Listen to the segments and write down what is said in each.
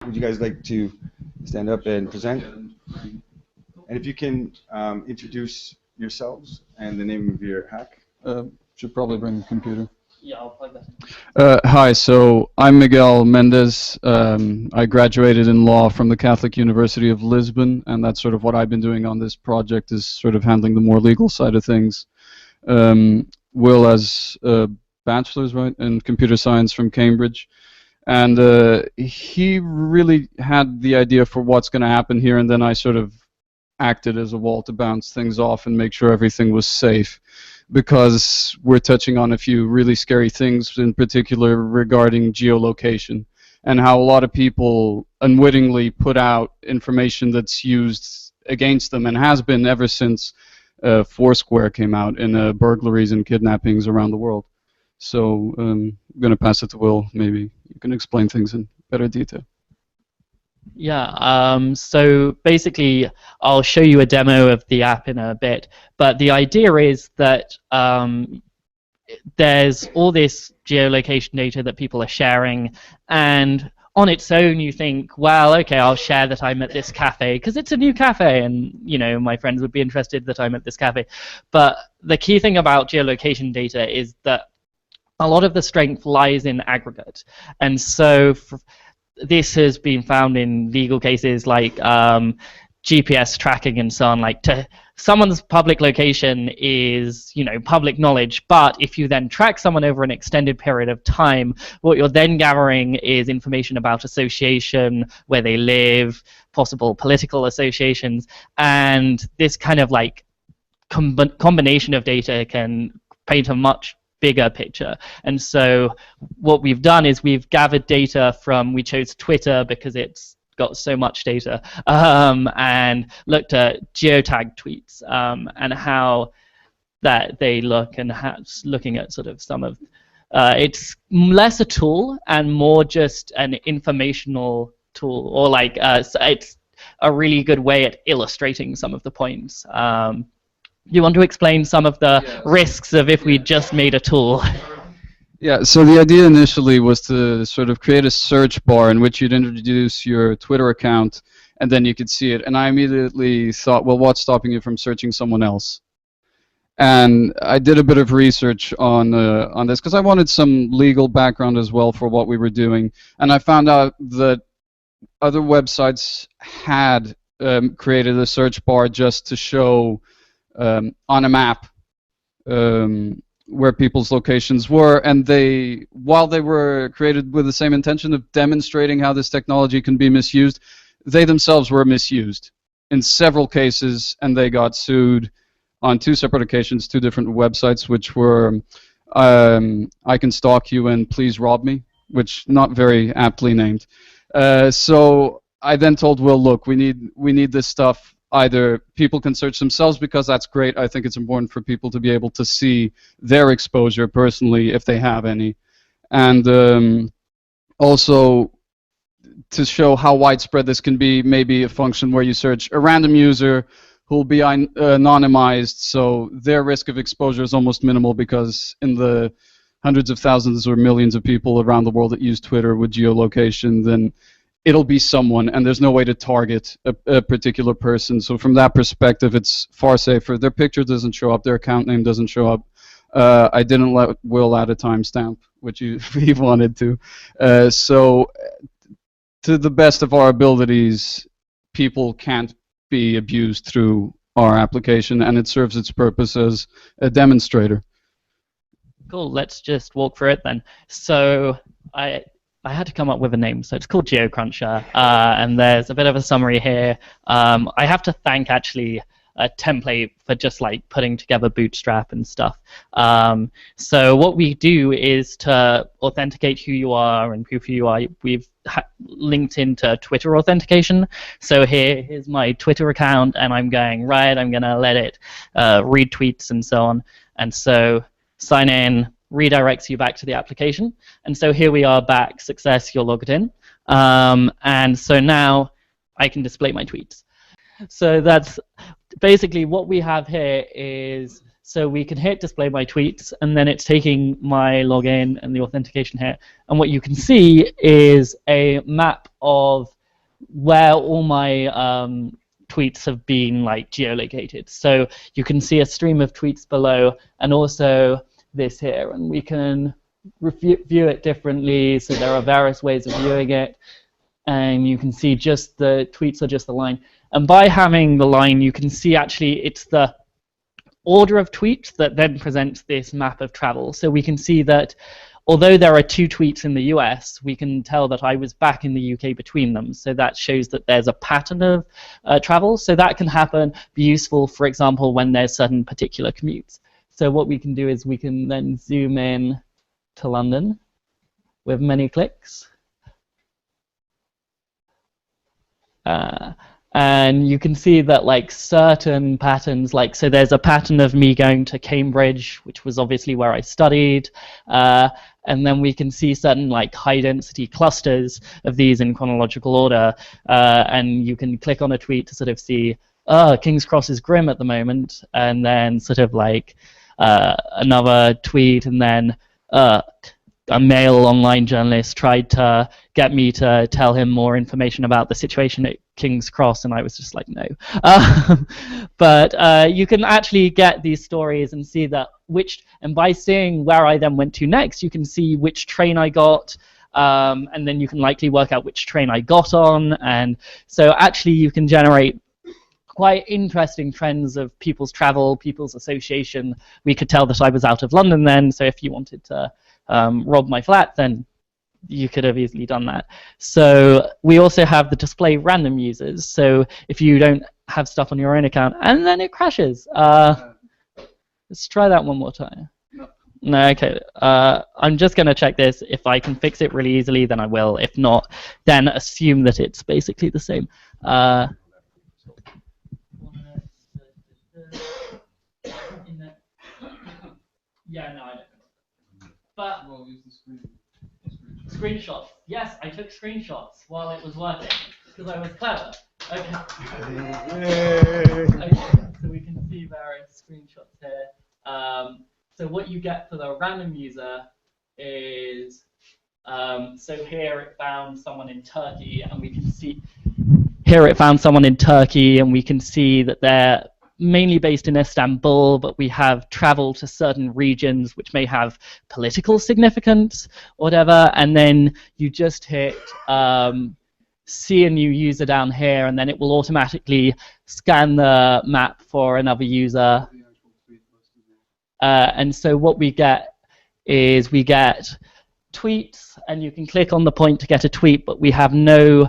would you guys like to stand up and present? And if you can introduce yourselves and the name of your hack. Should probably bring the computer. Yeah, I'll plug that in. Hi, so I'm Miguel Mendes. I graduated in law from the Catholic University of Lisbon, and that's sort of what I've been doing on this project, is sort of handling the more legal side of things. Will has a bachelor's, right, in computer science from Cambridge, and he really had the idea for what's going to happen here, and then I sort of acted as a wall to bounce things off and make sure everything was safe, because we're touching on a few really scary things, in particular regarding geolocation and how a lot of people unwittingly put out information that's used against them and has been ever since Foursquare came out in burglaries and kidnappings around the world. So I'm going to pass it to Will. Maybe you can explain things in better detail. Yeah, so basically I'll show you a demo of the app in a bit, but the idea is that there's all this geolocation data that people are sharing, and on its own you think, well, okay, I'll share that I'm at this cafe because it's a new cafe, and you know, my friends would be interested that I'm at this cafe. But the key thing about geolocation data is that a lot of the strength lies in aggregate, and so this has been found in legal cases like GPS tracking and so on. Like, someone's public location is, you know, public knowledge, but if you then track someone over an extended period of time, what you're then gathering is information about association, where they live, possible political associations, and this kind of like combination of data can paint a much bigger picture. And so what we've done is we've gathered data from, we chose Twitter because it's got so much data, and looked at geotagged tweets and how that they look, and looking at sort of some of it's less a tool and more just an informational tool, or like it's a really good way at illustrating some of the points. You want to explain some of the risks of if we just made a tool? Yeah, so the idea initially was to sort of create a search bar in which you'd introduce your Twitter account, and then you could see it. And I immediately thought, well, what's stopping you from searching someone else? And I did a bit of research on this because I wanted some legal background as well for what we were doing. And I found out that other websites had created a search bar just to show on a map where people's locations were, and while they were created with the same intention of demonstrating how this technology can be misused, they themselves were misused in several cases, and they got sued on 2 separate occasions, 2 different websites, which were I Can Stalk You and Please Rob Me, which not very aptly named. So I then told Will, look, we need this stuff. Either people can search themselves, because that's great. I think it's important for people to be able to see their exposure personally, if they have any. And also to show how widespread this can be, maybe a function where you search a random user who will be anonymized, so their risk of exposure is almost minimal, because in the hundreds of thousands or millions of people around the world that use Twitter with geolocation, then it'll be someone, and there's no way to target a particular person. So from that perspective, it's far safer. Their picture doesn't show up, their account name doesn't show up. I didn't let Will add a timestamp, which he wanted to. So to the best of our abilities, people can't be abused through our application, and it serves its purpose as a demonstrator. Cool, let's just walk through it then. So I had to come up with a name, so it's called GeoCruncher, and there's a bit of a summary here. I have to thank actually a template for just like putting together Bootstrap and stuff. So what we do is to authenticate who you are and prove who you are. We've linked into Twitter authentication. So here's my Twitter account, and I'm going, right, I'm going to let it read tweets and so on. And so sign in, redirects you back to the application, and so here we are back, success, you're logged in, and so now I can display my tweets. So that's basically what we have here is, so we can hit display my tweets, and then it's taking my login and the authentication here, and what you can see is a map of where all my tweets have been like geolocated. So you can see a stream of tweets below, and also this here, and we can view it differently. So there are various ways of viewing it, and you can see just the tweets are just the line. And by having the line, you can see actually it's the order of tweets that then presents this map of travel. So we can see that although there are 2 tweets in the US, we can tell that I was back in the UK between them. So that shows that there's a pattern of travel. So that can happen, be useful, for example, when there's certain particular commutes. So what we can do is we can then zoom in to London with many clicks. And you can see that like certain patterns, like so there's a pattern of me going to Cambridge, which was obviously where I studied, and then we can see certain like high density clusters of these in chronological order, and you can click on a tweet to sort of see, King's Cross is grim at the moment, and then sort of like another tweet, and then a male online journalist tried to get me to tell him more information about the situation at King's Cross, and I was just like, no. But you can actually get these stories and see that and by seeing where I then went to next, you can see which train I got, and then you can likely work out which train I got on, and so actually you can generate quite interesting trends of people's travel, people's association. We could tell that I was out of London then, so if you wanted to rob my flat, then you could have easily done that. So we also have the display random users. So if you don't have stuff on your own account and then it crashes, let's try that one more time. No, okay. I'm just going to check this. If I can fix it really easily, then I will. If not, then assume that it's basically the same. Yeah, no, I don't. But screenshots. Yes, I took screenshots while it was working because I was clever. Okay. Okay. So we can see various screenshots here. So what you get for the random user is so here it found someone in Turkey, and we can see that they're mainly based in Istanbul, but we have travel to certain regions which may have political significance or whatever, and then you just hit see a new user down here, and then it will automatically scan the map for another user. And so what we get is we get tweets, and you can click on the point to get a tweet, but we have no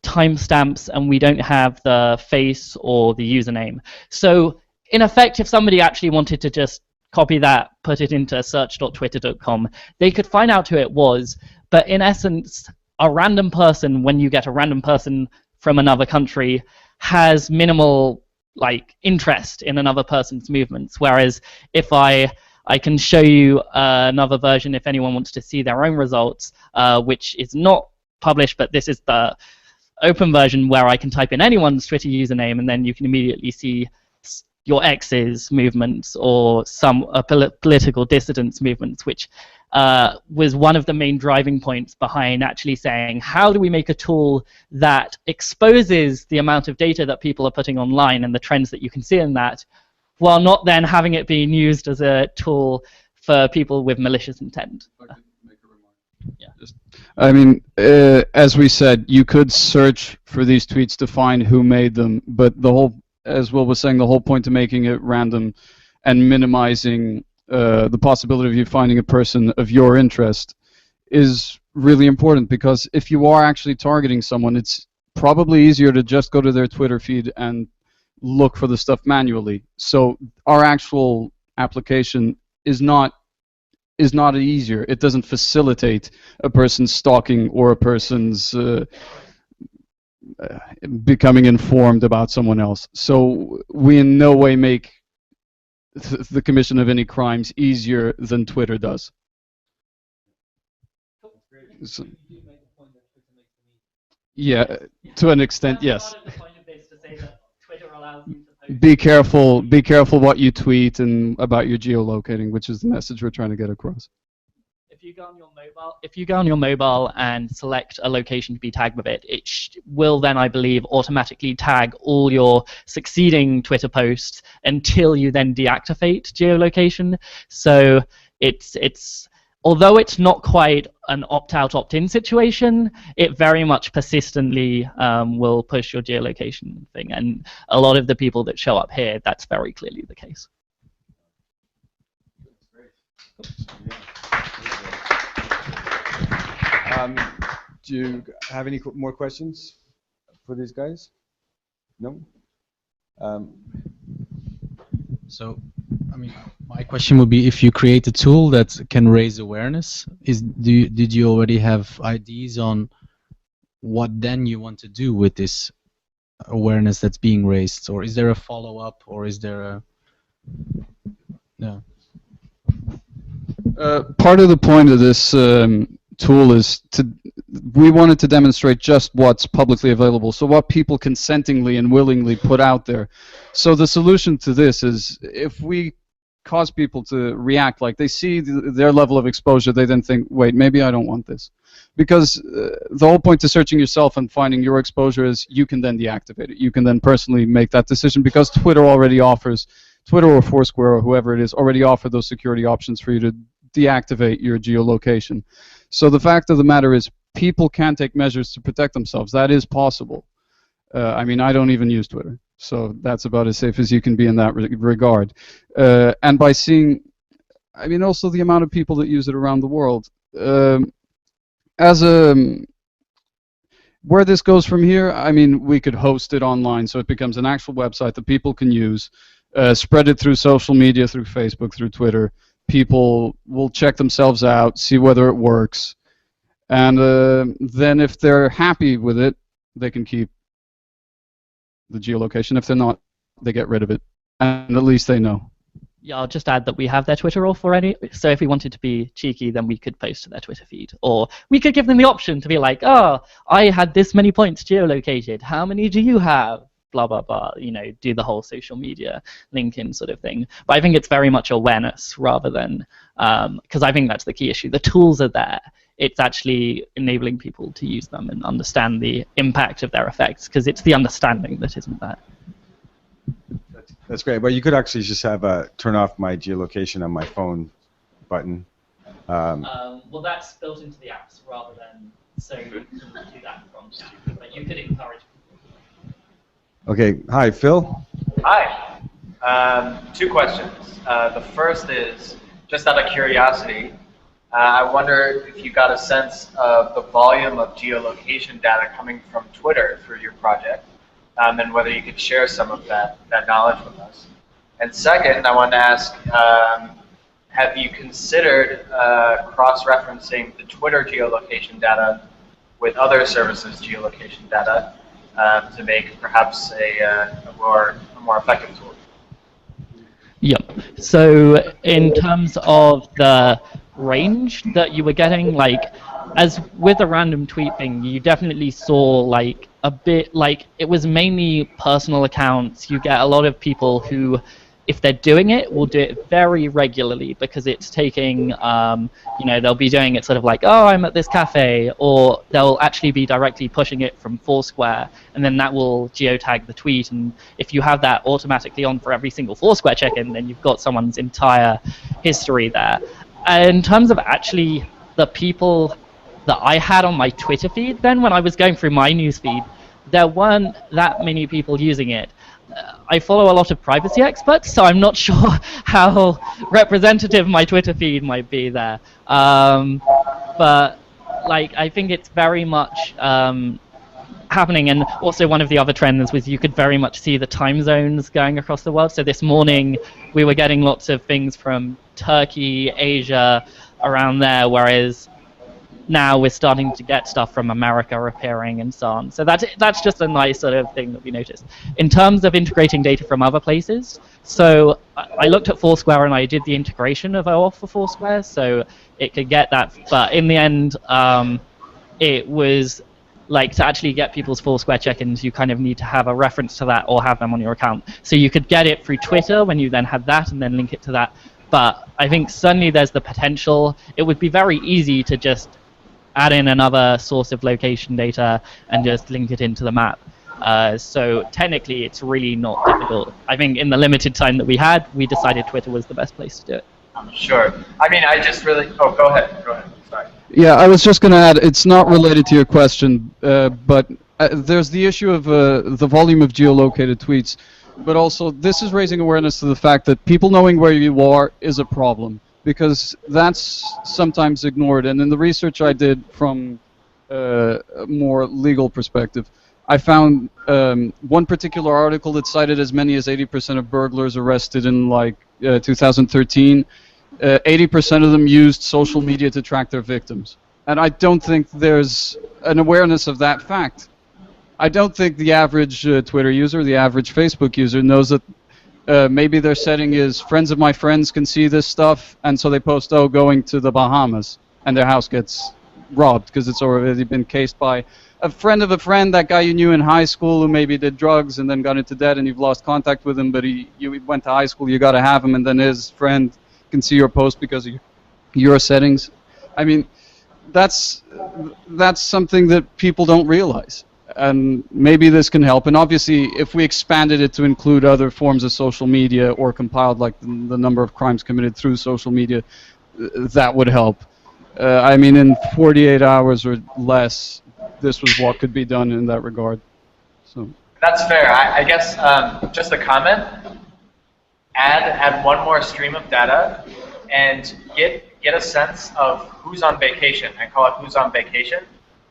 timestamps, and we don't have the face or the username. So in effect, if somebody actually wanted to just copy that, put it into search.twitter.com, they could find out who it was. But in essence, a random person, when you get a random person from another country, has minimal like interest in another person's movements. Whereas if I can show you another version if anyone wants to see their own results, which is not published, but this is the open version where I can type in anyone's Twitter username, and then you can immediately see your ex's movements or some political dissidents' movements, which was one of the main driving points behind actually saying, how do we make a tool that exposes the amount of data that people are putting online and the trends that you can see in that, while not then having it being used as a tool for people with malicious intent. Yeah. I mean, as we said, you could search for these tweets to find who made them, but the whole, as Will was saying, the whole point of making it random and minimizing the possibility of you finding a person of your interest is really important, because if you are actually targeting someone, it's probably easier to just go to their Twitter feed and look for the stuff manually. So our actual application is not easier. It doesn't facilitate a person's stalking or a person's becoming informed about someone else. So we in no way make the commission of any crimes easier than Twitter does. So, yeah, to an extent, yes. Be careful what you tweet and about your geolocating, which is the message we're trying to get across. If you if you go on your mobile and select a location to be tagged with it, it will then, I believe, automatically tag all your succeeding Twitter posts until you then deactivate geolocation. So it's although it's not quite an opt-out, opt-in situation, it very much persistently will push your geolocation thing. And a lot of the people that show up here, that's very clearly the case. Do you have any more questions for these guys? No? So, I mean, my question would be, if you create a tool that can raise awareness, did you already have ideas on what then you want to do with this awareness that's being raised, or is there a follow-up, or is there a... No. Part of the point of this tool is we wanted to demonstrate just what's publicly available, so what people consentingly and willingly put out there. So the solution to this is, if we cause people to react, like they see their level of exposure, they then think, wait, maybe I don't want this. Because the whole point to searching yourself and finding your exposure is you can then deactivate it. You can then personally make that decision, because Twitter already offers, Twitter or Foursquare or whoever it is, already offer those security options for you to deactivate your geolocation. So the fact of the matter is, people can take measures to protect themselves. That is possible. I mean, I don't even use Twitter, so that's about as safe as you can be in that regard. And by seeing, I mean, also the amount of people that use it around the world. Where this goes from here, I mean, we could host it online, so it becomes an actual website that people can use, spread it through social media, through Facebook, through Twitter. People will check themselves out, see whether it works, and then if they're happy with it, they can keep the geolocation. If they're not, they get rid of it, and at least they know. Yeah, I'll just add that we have their Twitter off already, so if we wanted to be cheeky, then we could post to their Twitter feed, or we could give them the option to be like, oh, I had this many points geolocated, how many do you have? Blah, blah, blah, you know, do the whole social media link-in sort of thing. But I think it's very much awareness rather than, because I think that's the key issue. The tools are there. It's actually enabling people to use them and understand the impact of their effects, because it's the understanding that isn't there. That's great. But you could actually just have a turn off my geolocation on my phone button. Well, that's built into the apps rather than, so you can do that from the app. But you could encourage. Okay. Hi, Phil. Hi. Two questions. The first is, just out of curiosity, I wonder if you got a sense of the volume of geolocation data coming from Twitter through your project, and whether you could share some of that knowledge with us. And second, I wanted to ask, have you considered cross-referencing the Twitter geolocation data with other services' geolocation data to make perhaps a more effective tool? Yep. So in terms of the range that you were getting, like, as with a random tweet thing, you definitely saw like a bit, like it was mainly personal accounts. You get a lot of people who, if they're doing it, will do it very regularly, because it's taking, you know, they'll be doing it sort of like, oh, I'm at this cafe, or they'll actually be directly pushing it from Foursquare, and then that will geotag the tweet. And if you have that automatically on for every single Foursquare check-in, then you've got someone's entire history there. In terms of actually the people that I had on my Twitter feed, then when I was going through my news feed, there weren't that many people using it. I follow a lot of privacy experts, so I'm not sure how representative my Twitter feed might be there. But like, I think it's very much happening. And also one of the other trends was you could very much see the time zones going across the world. So this morning we were getting lots of things from Turkey, Asia, around there, whereas now we're starting to get stuff from America appearing and so on. So that's just a nice sort of thing that we noticed. In terms of integrating data from other places, so I looked at Foursquare and I did the integration of OAuth for Foursquare, so it could get that. But in the end, it was like, to actually get people's Foursquare check-ins, you kind of need to have a reference to that or have them on your account. So you could get it through Twitter when you then had that and then link it to that. But I think suddenly there's the potential. It would be very easy to just add in another source of location data and just link it into the map. So technically, it's really not difficult. I think in the limited time that we had, we decided Twitter was the best place to do it. Sure. I mean, I just really. Oh, go ahead. Go ahead. Sorry. Yeah, I was just going to add, it's not related to your question, but there's the issue of the volume of geolocated tweets, but also this is raising awareness to the fact that people knowing where you are is a problem, because that's sometimes ignored. And in the research I did from a more legal perspective, I found one particular article that cited as many as 80% of burglars arrested in like 2013. 80% of them used social media to track their victims. And I don't think there's an awareness of that fact. I don't think the average Twitter user, the average Facebook user knows that maybe their setting is friends of my friends can see this stuff, and so they post, oh, going to the Bahamas, and their house gets robbed because it's already been cased by a friend of a friend, that guy you knew in high school who maybe did drugs and then got into debt and you've lost contact with him, but you went to high school, you got to have him, and then his friend can see your post because of your settings. I mean, that's something that people don't realize, and maybe this can help. And obviously, if we expanded it to include other forms of social media or compiled like the number of crimes committed through social media, that would help. I mean, in 48 hours or less, this was what could be done in that regard. So That's fair. I guess just a comment. Add one more stream of data, and get a sense of who's on vacation. I call it who's on vacation,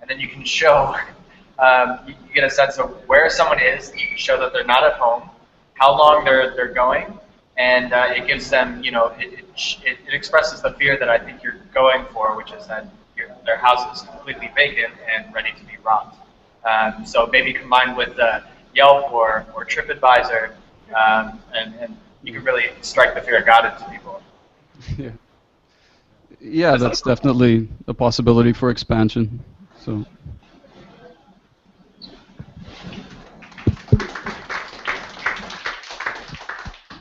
and then you can show. You get a sense of where someone is. You can show that they're not at home, how long they're going, and it gives them, it expresses the fear that I think you're going for, which is that their house is completely vacant and ready to be robbed. So maybe combined with Yelp or TripAdvisor, and you can really strike the fear of God into people. Yeah, that's definitely a possibility for expansion. So.